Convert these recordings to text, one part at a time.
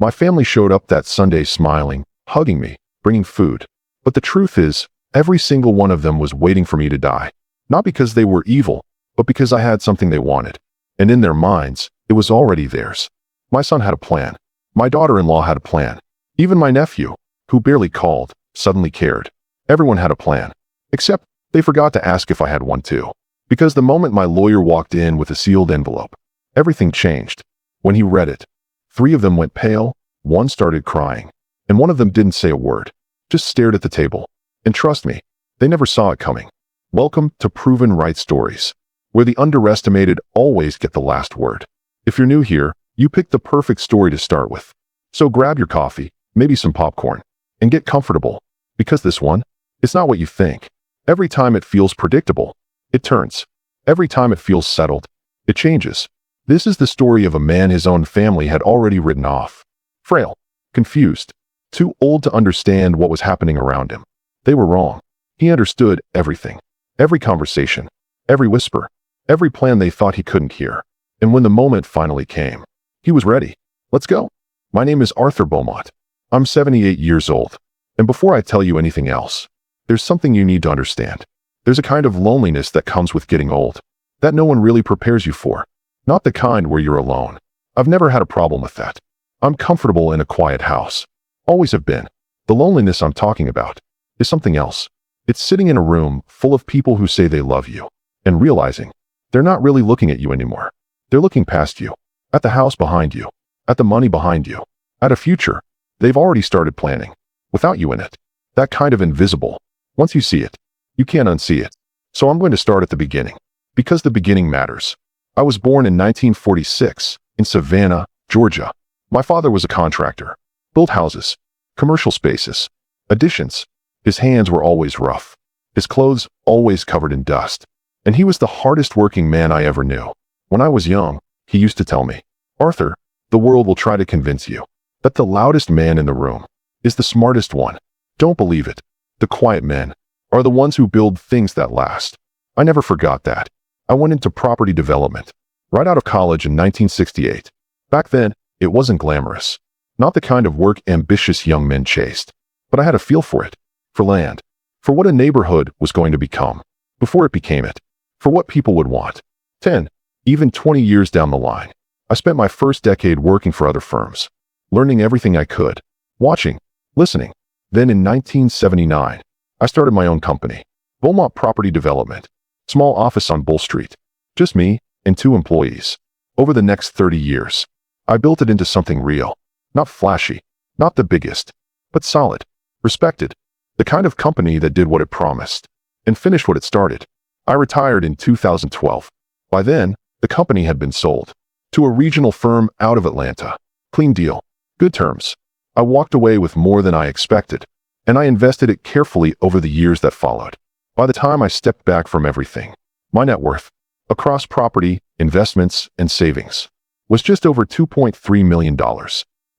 My family showed up that Sunday smiling, hugging me, bringing food. But the truth is, every single one of them was waiting for me to die. Not because they were evil, but because I had something they wanted. And in their minds, it was already theirs. My son had a plan. My daughter-in-law had a plan. Even my nephew, who barely called, suddenly cared. Everyone had a plan. Except, they forgot to ask if I had one too. Because the moment my lawyer walked in with a sealed envelope, everything changed. When he read it, 3 of them went pale, 1 started crying, and 1 of them didn't say a word, just stared at the table. And trust me, they never saw it coming. Welcome to Proven Right Stories, where the underestimated always get the last word. If you're new here, you picked the perfect story to start with. So grab your coffee, maybe some popcorn, and get comfortable, because this one, it's not what you think. Every time it feels predictable, it turns. Every time it feels settled, it changes. This is the story of a man his own family had already written off. Frail, confused, too old to understand what was happening around him. They were wrong. He understood everything. Every conversation, every whisper, every plan they thought he couldn't hear. And when the moment finally came, he was ready. Let's go. My name is Arthur Beaumont. I'm 78 years old. And before I tell you anything else, there's something you need to understand. There's a kind of loneliness that comes with getting old, that no one really prepares you for. Not the kind where you're alone. I've never had a problem with that. I'm comfortable in a quiet house. Always have been. The loneliness I'm talking about is something else. It's sitting in a room full of people who say they love you, and realizing they're not really looking at you anymore. They're looking past you, at the house behind you, at the money behind you, at a future they've already started planning, without you in it. That kind of invisible. Once you see it, you can't unsee it. So I'm going to start at the beginning, because the beginning matters. I was born in 1946 in Savannah, Georgia. My father was a contractor, built houses, commercial spaces, additions. His hands were always rough, his clothes always covered in dust, and he was the hardest working man I ever knew. When I was young, he used to tell me, "Arthur, the world will try to convince you that the loudest man in the room is the smartest one. Don't believe it. The quiet men are the ones who build things that last." I never forgot that. I went into property development right out of college in 1968. Back then, it wasn't glamorous. Not the kind of work ambitious young men chased. But I had a feel for it. For land. For what a neighborhood was going to become. Before it became it. For what people would want. 10, even 20 years down the line. I spent my first decade working for other firms. Learning everything I could. Watching. Listening. Then in 1979, I started my own company. Beaumont Property Development. Small office on Bull Street. Just me and 2 employees. Over the next 30 years, I built it into something real. Not flashy. Not the biggest. But solid. Respected. The kind of company that did what it promised. And finished what it started. I retired in 2012. By then, the company had been sold. To a regional firm out of Atlanta. Clean deal. Good terms. I walked away with more than I expected. And I invested it carefully over the years that followed. By the time I stepped back from everything, my net worth, across property, investments, and savings, was just over $2.3 million.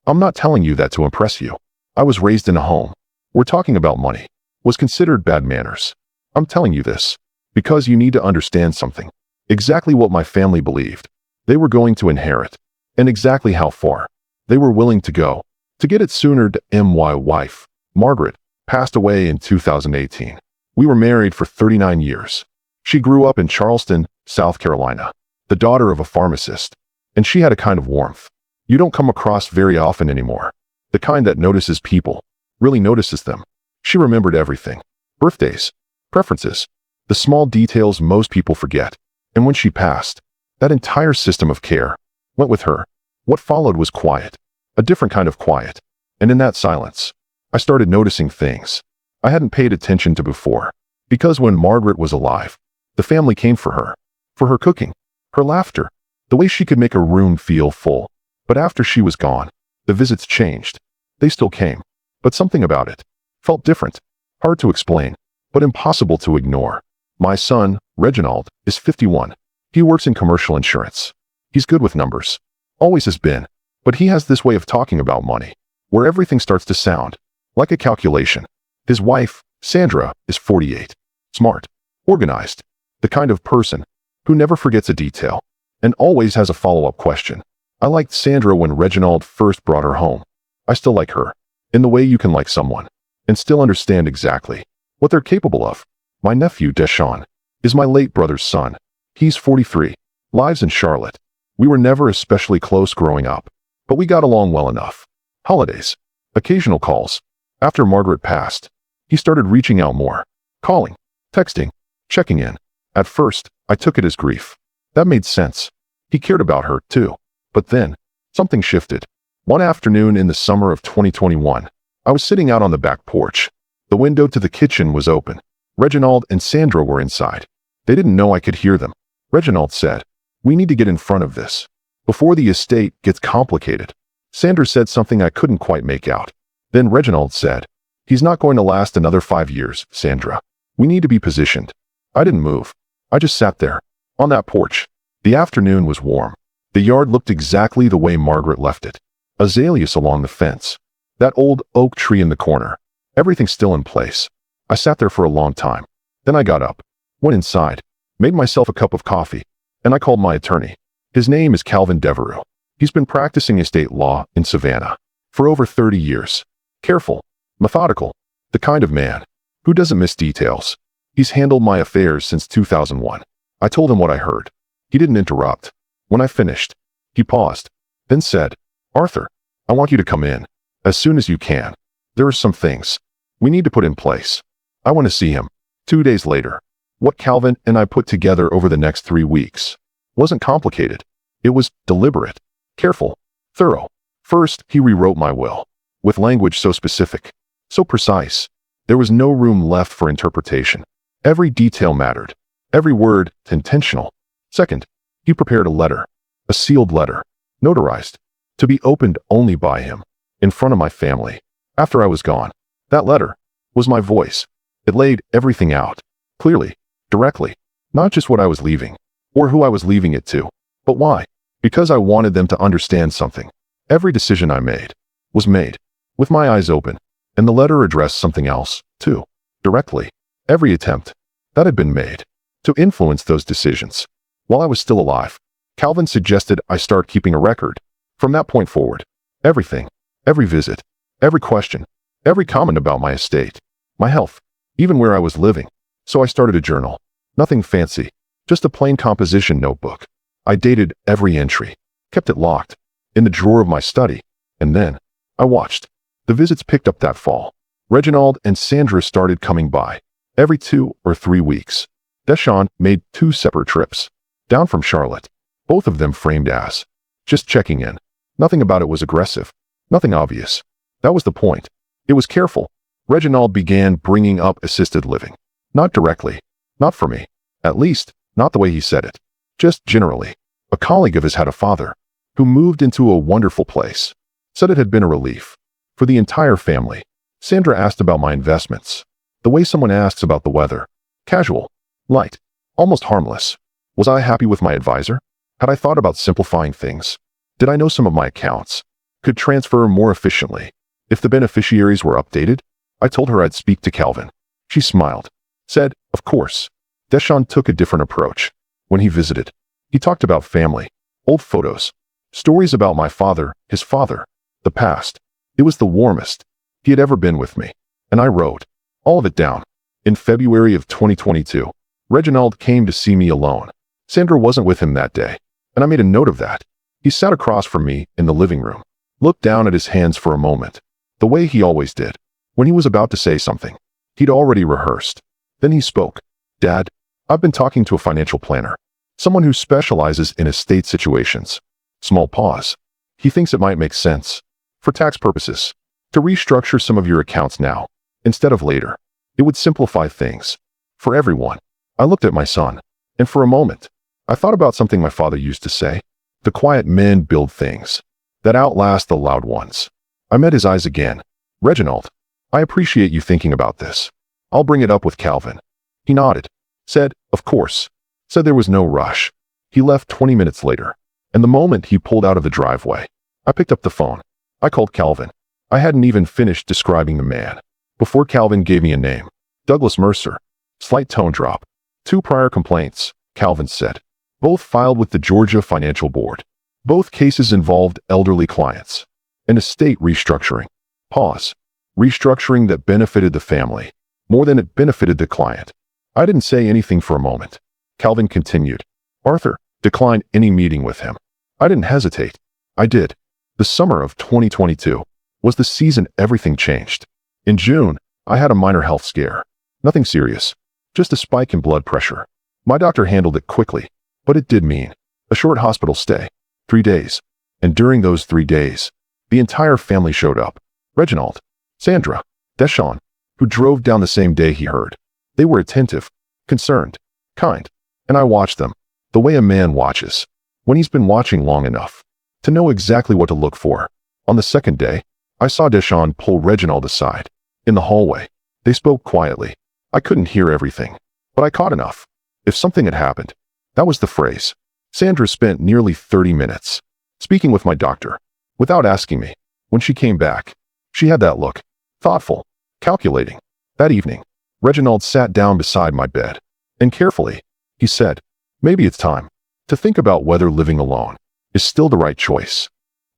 I'm not telling you that to impress you. I was raised in a home where talking about money was considered bad manners. I'm telling you this because you need to understand something. Exactly what my family believed they were going to inherit, and exactly how far they were willing to go to get it sooner. My wife, Margaret, passed away in 2018. We were married for 39 years. She grew up in Charleston, South Carolina, the daughter of a pharmacist, and she had a kind of warmth you don't come across very often anymore. The kind that notices people, really notices them. She remembered everything. Birthdays, preferences, the small details most people forget. And when she passed, that entire system of care went with her. What followed was quiet, a different kind of quiet. And in that silence, I started noticing things I hadn't paid attention to before. Because when Margaret was alive, the family came for her cooking, her laughter, the way she could make a room feel full. But after she was gone, the visits changed. They still came, but something about it felt different. Hard to explain, but impossible to ignore. My son, Reginald, is 51. He works in commercial insurance. He's good with numbers. Always has been. But he has this way of talking about money, where everything starts to sound like a calculation. His wife, Sandra, is 48. Smart, organized, the kind of person who never forgets a detail and always has a follow-up question. I liked Sandra when Reginald first brought her home. I still like her, in the way you can like someone, and still understand exactly what they're capable of. My nephew, Deshaun, is my late brother's son. He's 43, lives in Charlotte. We were never especially close growing up, but we got along well enough. Holidays, occasional calls. After Margaret passed, he started reaching out more, calling, texting, checking in. At first, I took it as grief. That made sense. He cared about her, too. But then, something shifted. One afternoon in the summer of 2021, I was sitting out on the back porch. The window to the kitchen was open. Reginald and Sandra were inside. They didn't know I could hear them. Reginald said, "We need to get in front of this before the estate gets complicated." Sandra said something I couldn't quite make out. Then Reginald said, "He's not going to last another 5 years, Sandra. We need to be positioned." I didn't move. I just sat there, on that porch. The afternoon was warm. The yard looked exactly the way Margaret left it. Azaleas along the fence. That old oak tree in the corner. Everything still in place. I sat there for a long time. Then I got up, went inside, made myself a cup of coffee, and I called my attorney. His name is Calvin Devereux. He's been practicing estate law in Savannah for over 30 years. Careful, methodical, the kind of man who doesn't miss details. He's handled my affairs since 2001. I told him what I heard. He didn't interrupt. When I finished, he paused, then said, "Arthur, I want you to come in as soon as you can. There are some things we need to put in place. I want to see him." 2 days later, what Calvin and I put together over the next 3 weeks wasn't complicated. It was deliberate, careful, thorough. First, he rewrote my will, with language so specific, so precise. There was no room left for interpretation. Every detail mattered, every word intentional. Second, he prepared a letter, a sealed letter, notarized, to be opened only by him, in front of my family, after I was gone. That letter was my voice. It laid everything out, clearly, directly, not just what I was leaving, or who I was leaving it to, but why. Because I wanted them to understand something. Every decision I made was made with my eyes open, and the letter addressed something else, too, directly. Every attempt that had been made to influence those decisions while I was still alive. Calvin suggested I start keeping a record. From that point forward, everything, every visit, every question, every comment about my estate, my health, even where I was living. So I started a journal. Nothing fancy, just a plain composition notebook. I dated every entry, kept it locked in the drawer of my study, and then I watched. The visits picked up that fall. Reginald and Sandra started coming by every 2 or 3 weeks. Deshaun made 2 separate trips down from Charlotte, both of them framed as just checking in. Nothing about it was aggressive, nothing obvious. That was the point. It was careful. Reginald began bringing up assisted living. Not directly, not for me, at least not the way he said it. Just generally. A colleague of his had a father who moved into a wonderful place. Said it had been a relief for the entire family. Sandra asked about my investments, the way someone asks about the weather. Casual, light, almost harmless. Was I happy with my advisor? Had I thought about simplifying things? Did I know some of my accounts could transfer more efficiently if the beneficiaries were updated? I told her I'd speak to Calvin. She smiled, said, "Of course." Deshaun took a different approach. When he visited, he talked about family, old photos, stories about my father, his father, the past. It was the warmest he had ever been with me, and I wrote all of it down. In February of 2022, Reginald came to see me alone. Sandra wasn't with him that day, and I made a note of that. He sat across from me in the living room, looked down at his hands for a moment, the way he always did. When he was about to say something, he'd already rehearsed. Then he spoke. "Dad, I've been talking to a financial planner, someone who specializes in estate situations." Small pause. "He thinks it might make sense, for tax purposes, to restructure some of your accounts now, instead of later. It would simplify things for everyone." I looked at my son, and for a moment, I thought about something my father used to say. The quiet men build things that outlast the loud ones. I met his eyes again. "Reginald, I appreciate you thinking about this. I'll bring it up with Calvin." He nodded, said, "Of course," said there was no rush. He left 20 minutes later, and the moment he pulled out of the driveway, I picked up the phone. I called Calvin. I hadn't even finished describing the man before Calvin gave me a name. Douglas Mercer. Slight tone drop. 2 prior complaints, Calvin said. Both filed with the Georgia Financial Board. Both cases involved elderly clients. An estate restructuring. Pause. Restructuring that benefited the family more than it benefited the client. I didn't say anything for a moment. Calvin continued. Arthur declined any meeting with him. I didn't hesitate. I did. The summer of 2022 was the season everything changed. In June, I had a minor health scare. Nothing serious, just a spike in blood pressure. My doctor handled it quickly, but it did mean a short hospital stay, 3 days. And during those 3 days, the entire family showed up. Reginald, Sandra, Deshawn, who drove down the same day he heard. They were attentive, concerned, kind, and I watched them, the way a man watches, when he's been watching long enough, to know exactly what to look for. On the second day, I saw Deshawn pull Reginald aside. In the hallway, they spoke quietly. I couldn't hear everything, but I caught enough. If something had happened, that was the phrase. Sandra spent nearly 30 minutes speaking with my doctor, without asking me. When she came back, she had that look, thoughtful, calculating. That evening, Reginald sat down beside my bed, and carefully, he said, maybe it's time to think about whether living alone is still the right choice.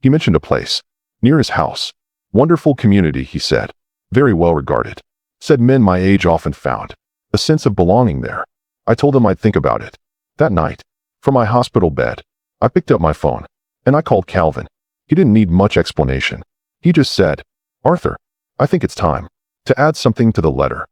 He mentioned a place near his house. Wonderful community, he said, very well regarded. Said men my age often found a sense of belonging there. I told him I'd think about it. That night, from my hospital bed, I picked up my phone, and I called Calvin. He didn't need much explanation. He just said, Arthur, I think it's time to add something to the letter.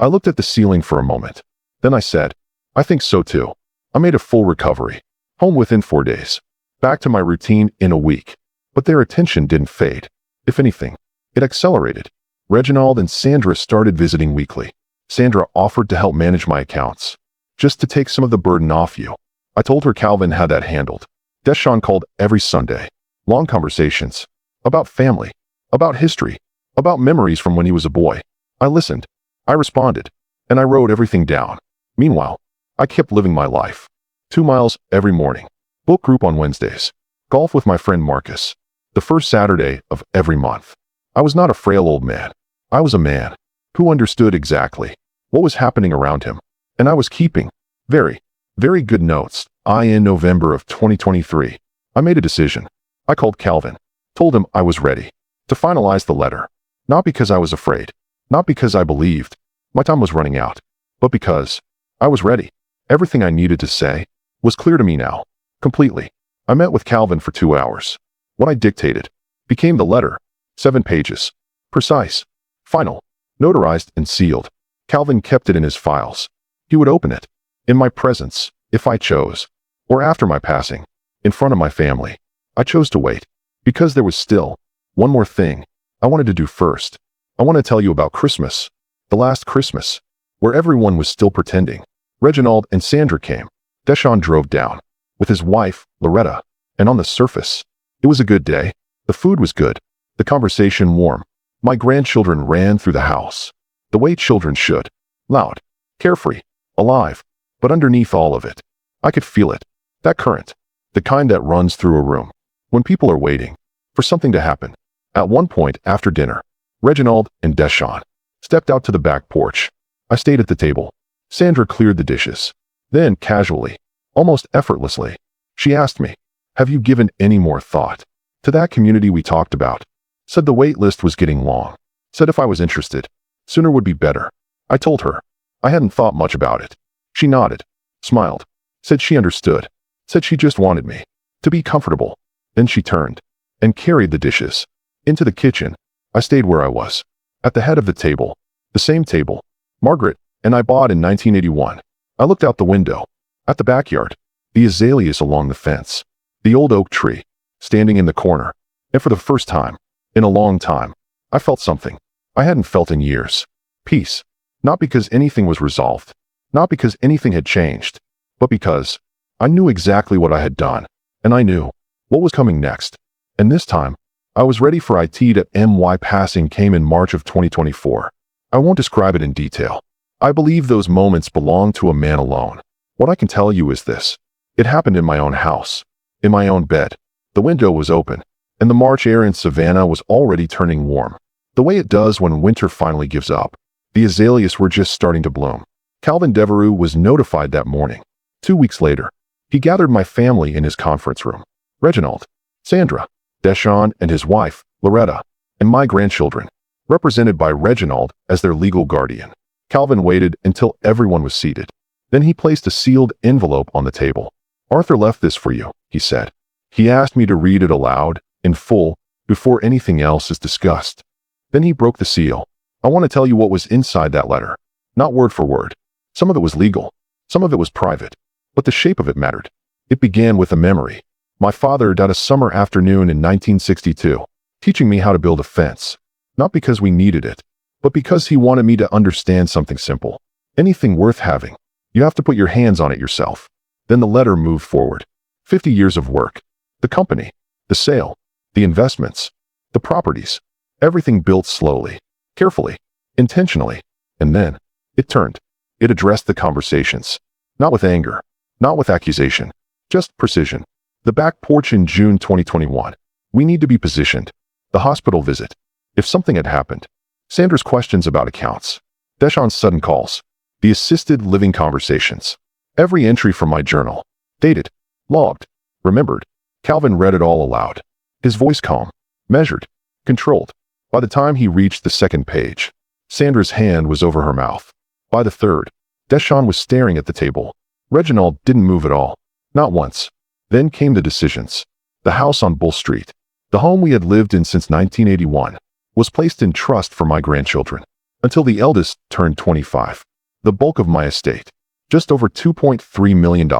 I looked at the ceiling for a moment. Then I said, I think so too. I made a full recovery. Home within 4 days. Back to my routine in a week. But their attention didn't fade. If anything, it accelerated. Reginald and Sandra started visiting weekly. Sandra offered to help manage my accounts, just to take some of the burden off you. I told her Calvin had that handled. Deshawn called every Sunday. Long conversations. About family. About history. About memories from when he was a boy. I listened. I responded. And I wrote everything down. Meanwhile, I kept living my life. 2 miles every morning. Book group on Wednesdays. Golf with my friend Marcus. The first Saturday of every month. I was not a frail old man. I was a man who understood exactly what was happening around him. And I was keeping very, very good notes. In November of 2023, I made a decision. I called Calvin, told him I was ready to finalize the letter. Not because I was afraid, not because I believed my time was running out, but because I was ready. Everything I needed to say was clear to me now, completely. I met with Calvin for 2 hours. What I dictated became the letter, 7 pages, precise, final, notarized and sealed. Calvin kept it in his files. He would open it, in my presence, if I chose, or after my passing, in front of my family. I chose to wait, because there was still one more thing I wanted to do first. I want to tell you about Christmas, the last Christmas, where everyone was still pretending. Reginald and Sandra came. Deshawn drove down, with his wife, Loretta, and on the surface, it was a good day. The food was good, the conversation warm. My grandchildren ran through the house, the way children should, loud, carefree, alive. But underneath all of it, I could feel it, that current, the kind that runs through a room when people are waiting for something to happen. At one point after dinner, Reginald and Deshawn stepped out to the back porch. I stayed at the table. Sandra cleared the dishes. Then, casually, almost effortlessly, she asked me, have you given any more thought to that community we talked about? Said the wait list was getting long. Said if I was interested, sooner would be better. I told her I hadn't thought much about it. She nodded, smiled, said she understood, said she just wanted me to be comfortable. Then she turned and carried the dishes into the kitchen. I stayed where I was, at the head of the table, the same table Margaret and I bought in 1981. I looked out the window, at the backyard, the azaleas along the fence, the old oak tree, standing in the corner, and for the first time, in a long time, I felt something I hadn't felt in years. Peace. Not because anything was resolved, not because anything had changed, but because I knew exactly what I had done, and I knew what was coming next. And this time, I was ready for it. That my passing came in March of 2024. I won't describe it in detail. I believe those moments belong to a man alone. What I can tell you is this. It happened in my own house, in my own bed. The window was open, and the March air in Savannah was already turning warm, the way it does when winter finally gives up. The azaleas were just starting to bloom. Calvin Devereux was notified that morning. 2 weeks later, he gathered my family in his conference room. Reginald, Sandra, Deshawn and his wife, Loretta, and my grandchildren, represented by Reginald as their legal guardian. Calvin waited until everyone was seated. Then he placed a sealed envelope on the table. "Arthur left this for you," he said. "He asked me to read it aloud, in full, before anything else is discussed." Then he broke the seal. "I want to tell you what was inside that letter. Not word for word. Some of it was legal. Some of it was private. But the shape of it mattered. It began with a memory. My father died a summer afternoon in 1962, teaching me how to build a fence. Not because we needed it, but because he wanted me to understand something simple. Anything worth having, you have to put your hands on it yourself." Then the letter moved forward. 50 years of work. The company. The sale. The investments. The properties. Everything built slowly, carefully, intentionally. And then, it turned. It addressed the conversations. Not with anger. Not with accusation. Just precision. The back porch in June 2021. We need to be positioned. The hospital visit. If something had happened. Sandra's questions about accounts. Deshawn's sudden calls. The assisted living conversations. Every entry from my journal. Dated. Logged. Remembered. Calvin read it all aloud. His voice calm. Measured. Controlled. By the time he reached the second page, Sandra's hand was over her mouth. By the third, Deshawn was staring at the table. Reginald didn't move at all. Not once. Then came the decisions. The house on Bull Street, the home we had lived in since 1981, was placed in trust for my grandchildren, until the eldest turned 25. The bulk of my estate, just over $2.3 million,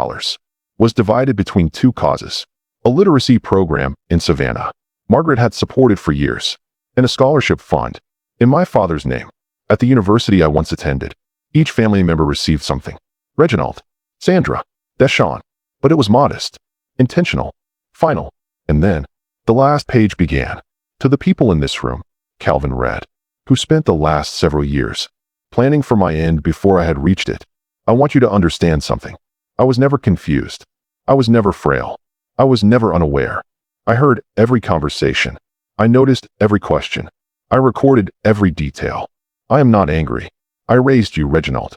was divided between two causes: a literacy program in Savannah Margaret had supported for years, and a scholarship fund, in my father's name, at the university I once attended. Each family member received something. Reginald, Sandra, Deshawn. But it was modest, intentional, final. And then, the last page began. "To the people in this room," Calvin read, "who spent the last several years planning for my end before I had reached it. I want you to understand something. I was never confused. I was never frail. I was never unaware. I heard every conversation. I noticed every question. I recorded every detail. I am not angry. I raised you, Reginald.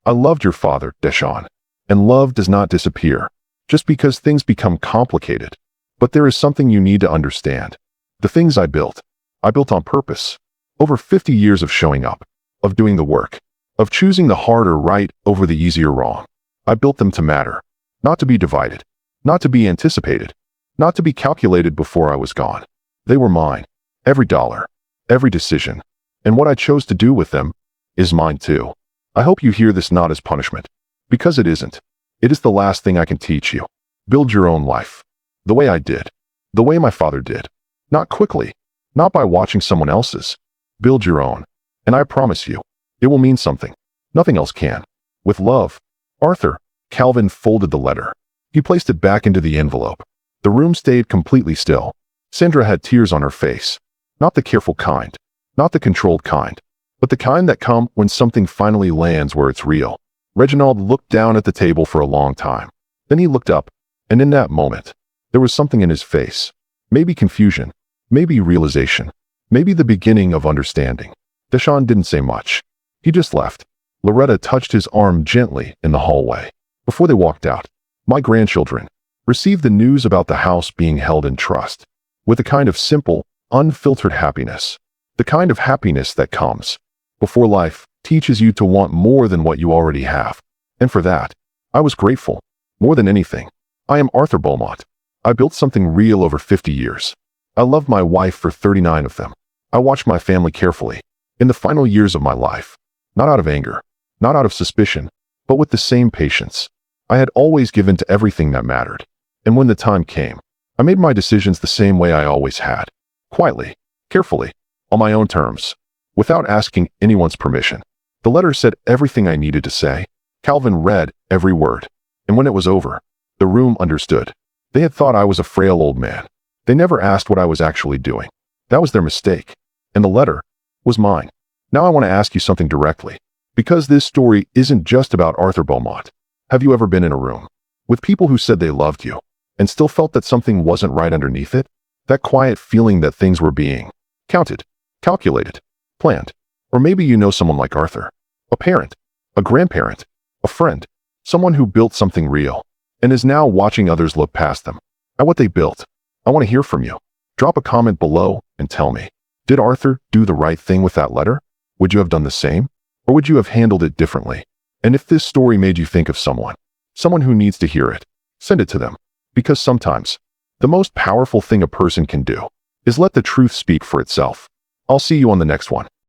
I loved your father, Deshawn. And love does not disappear just because things become complicated. But there is something you need to understand. The things I built on purpose. Over 50 years of showing up, of doing the work, of choosing the harder right over the easier wrong. I built them to matter, not to be divided, not to be anticipated, not to be calculated before I was gone. They were mine, every dollar, every decision, and what I chose to do with them is mine too. I hope you hear this not as punishment, because it isn't. It is the last thing I can teach you. Build your own life, the way I did, the way my father did. Not quickly, not by watching someone else's. Build your own, and I promise you, it will mean something. Nothing else can. With love, Arthur. Calvin folded the letter. He placed it back into the envelope. The room stayed completely still. Sandra had tears on her face. Not the careful kind, not the controlled kind, but the kind that come when something finally lands where it's real. Reginald looked down at the table for a long time. Then he looked up, and in that moment, there was something in his face. Maybe confusion, maybe realization, maybe the beginning of understanding. Deshawn didn't say much. He just left. Loretta touched his arm gently in the hallway. Before they walked out, my grandchildren received the news about the house being held in trust, with a kind of simple, unfiltered happiness. The kind of happiness that comes before life teaches you to want more than what you already have. And for that, I was grateful. More than anything, I am Arthur Beaumont. I built something real over 50 years. I loved my wife for 39 of them. I watched my family carefully in the final years of my life, not out of anger, not out of suspicion, but with the same patience. I had always given to everything that mattered. And when the time came, I made my decisions the same way I always had. Quietly, carefully, on my own terms, without asking anyone's permission. The letter said everything I needed to say. Calvin read every word. And when it was over, the room understood. They had thought I was a frail old man. They never asked what I was actually doing. That was their mistake. And the letter was mine. Now I want to ask you something directly, because this story isn't just about Arthur Beaumont. Have you ever been in a room with people who said they loved you and still felt that something wasn't right underneath it? That quiet feeling that things were being counted, calculated, planned. Or maybe you know someone like Arthur, a parent, a grandparent, a friend, someone who built something real and is now watching others look past them at what they built. I want to hear from you. Drop a comment below and tell me, did Arthur do the right thing with that letter? Would you have done the same? Or would you have handled it differently? And if this story made you think of someone who needs to hear it, send it to them. Because sometimes, the most powerful thing a person can do is let the truth speak for itself. I'll see you on the next one.